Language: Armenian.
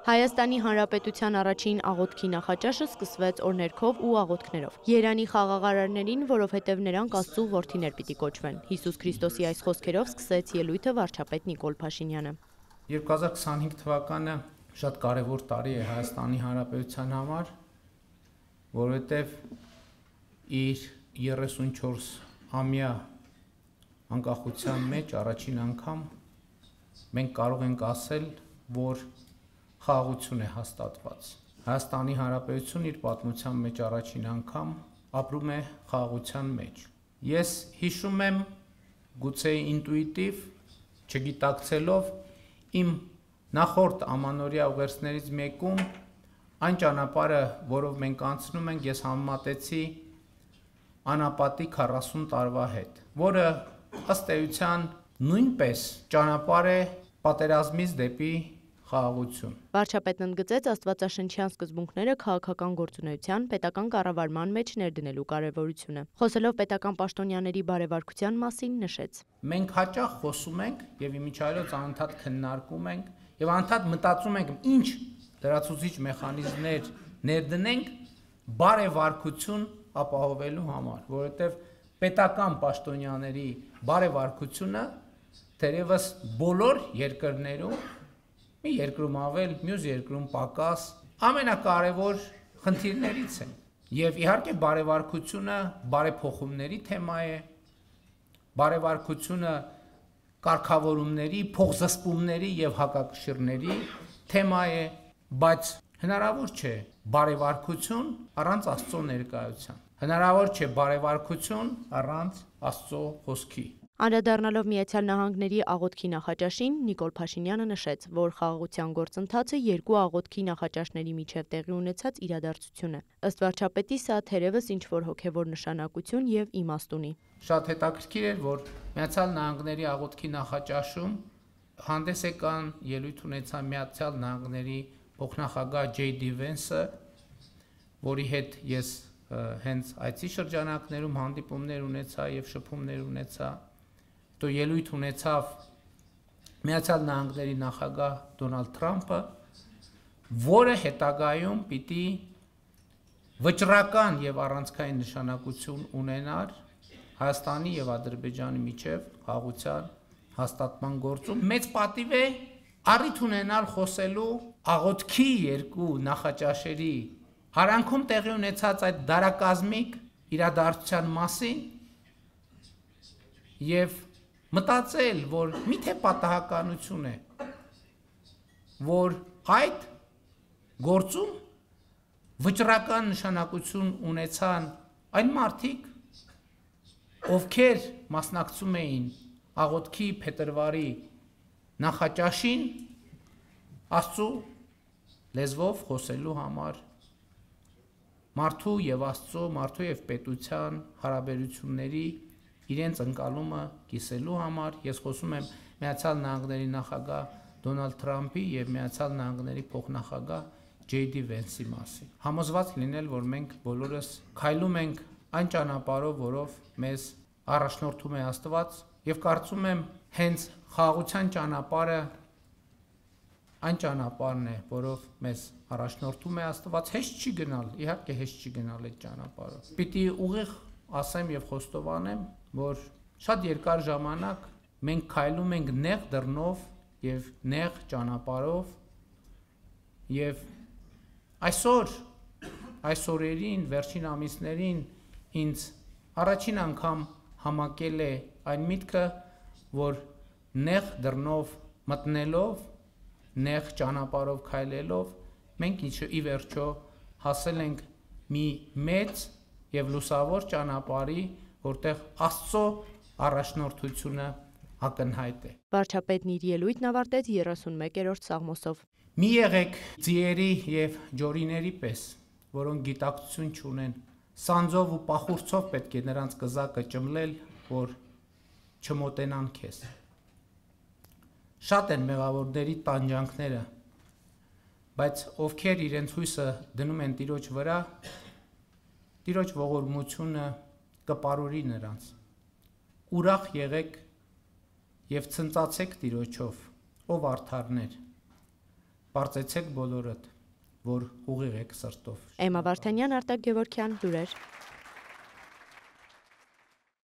Հայաստանի Հանրապետության առաջին աղոթքի նախաճաշը սկսվեց օրներքով ու աղոթքներով։ Երանի խաղաղարարներին, որովհետև նրանք Աստծու որդիներ պիտի կոչվեն։ Հիսուս Քրիստոսի այս խոսքերով սկսեց ելույթը վարչապետ Նիկոլ Փաշինյանը։ 2025 թվականը շատ կարևոր տարի է Հայաստանի Հանրապետության համար, որովհետև իր 34-ամյա անկախության մեջ առաջին անգամ մենք կարող ենք ասել, որ խաղաղություն է հաստատված։ Հայաստանի Հանրապետությունն իր պատմության մեջ առաջին անգամ ապրում է խաղաղության մեջ։ Ես հիշում եմ, գուցե ինտուիտիվ, չգիտակցելով, իմ նախորդ ամանորյա ուղերձներից մեկում այն ճանապարհը, որով մենք անցնում ենք, ես համեմատեցի անապատի 40 տարվա հետ, որը ըստ էության նույնպես ճանապարհ է պատերազմից դեպի խաղաղություն։ Վարչապետն ընդգծեց աստվածաշնչյան սկզբունքները քաղաքական գործունեության, պետական կառավարման մեջ ներդնելու կարևորությունը։ Խոսելով պետական պաշտոնյաների բարեվարկության մասին նշեց. Մենք հաճախ խոսում ենք եւ իմիջիայլոց անընդհատ քննարկում ենք եւ անընդհատ մտածում ենք ինչ լրացուցիչ մեխանիզմներ ներդնենք բարեվարկություն ապահովելու համար, որովհետեւ պետական պաշտոնյաների բարեվարկությունը թերևս բոլոր երկրներում մի երկրում ավել, մյուս երկրում պակաս, ամենակարևոր խնդիրներից է։ Եվ իհարկե բարեվարկությունը բարեփոխումների թեմա է, բարեվարկությունը կարգավորումների, փոխզսպումների եւ հակակշիռների թեմա է, բայց հնարավոր չէ բարեվարկություն առանց Աստծո ներկայության։ Հնարավոր չէ բարեվարկություն առանց Աստծո խոսքի։ Անդրադառնալով Միացյալ Նահանգների աղոթքի նախաճաշին, Նիկոլ Փաշինյանը նշեց, որ խաղաղության գործընթացը երկու աղոթքի նախաճաշների միջև տեղի ունեցած իրադարձություն է։ Ըստ վարչապետի սա թերևս ինչ-որ հոգևոր նշանակություն եւ իմաստ ունի։ Շատ հետաքրքիր էր, որ Միացյալ Նահանգների աղոթքի նախաճաշում հանդես եկան ելույթ ունեցա Միացյալ Նահանգների փոխնախագահ J.D. Vance-ը, որի հետ ես հենց այցի շրջանակներում հանդիպումներ ունեցա եւ շփումներ ունեցա, հետո ելույթ ունեցավ Միացյալ Նահանգների նախագահ Դոնալդ Թրամփը, որը հետագայում պիտի վճռական եւ առանցքային նշանակություն ունենար Հայաստանի եւ Ադրբեջանի միջև խաղաղության հաստատման գործում։ Մեծ պատիվ է առիթ ունենալ խոսելու աղոթքի երկու նախաճաշերի Հարանքում տեղի ունեցած այդ դարակազմիկ իրադարձության մասին եւ մտածել, որ միթե պատահականություն է, որ այդ գործում վճռական նշանակություն ունեցան այն մարդիկ, ովքեր մասնակցում էին աղոթքի փետրվարի նախաճաշին Աստծո լեզվով խոսելու համար, մարդու եւ Աստծո, մարդու եւ պետության հարաբերությունների իրենց ընկալումը կիսելու համար ես խոսում եմ Միացյալ Նահանգների նախագահ Դոնալդ Թրամփի եւ Միացյալ Նահանգների փոխնախագահ J.D. Vance-ի մասին։ Համոզված լինել, որ մենք բոլորս քայլում ենք այն ճանապարհով, որով մեզ առաջնորդում է Աստված, եւ կարծում եմ հենց խաղաղության ճանապարհը այն ճանապարհն է, որով մեզ առաջնորդում է Աստված, հեշտ չի գնալ, իհարկե հեշտ չի գնալ այդ ճանապարհով։ Պիտի ուղիղ ասեմ եւ խոստովանեմ, որ շատ երկար ժամանակ մենք քայլում ենք նեղ դռնով եւ նեղ ճանապարհով եւ այս օրերին, վերջին ամիսներին ինձ առաջին անգամ համակել է այն միտքը, որ նեղ դռնով մտնելով, նեղ ճանապարհով քայլելով մենք ի վերջո հասել ենք մի մեծ եւ լուսավոր ճանապարհի, որտեղ Աստծո առաջնորդությունը ակնհայտ է։ Վարչապետն իր ելույթն ավարտեց 31-րդ Սաղմոսով։ Մի եղեք ձիերի եւ ջորիների պես, որոնք գիտակցություն չունեն, սանձով ու պախուրցով պետք է նրանց կզակը ճմլել, որ չմոտենան քեզ։ Շատ են մեղավորների տանջանքները, բայց ովքեր իրենց հույսը դնում են Տիրոջ վրա, Տիրոջ ողորմությունը կպարուրի նրանց։ Ուրախ եղեք եւ ցնծացեք Տիրոջով, ով արդարներ, Պարծեցեք բոլորդ, որ ուղիղ եք սրտով։ Էմմա Վարդանյան, Արտակ Գևորգյան, լուրեր։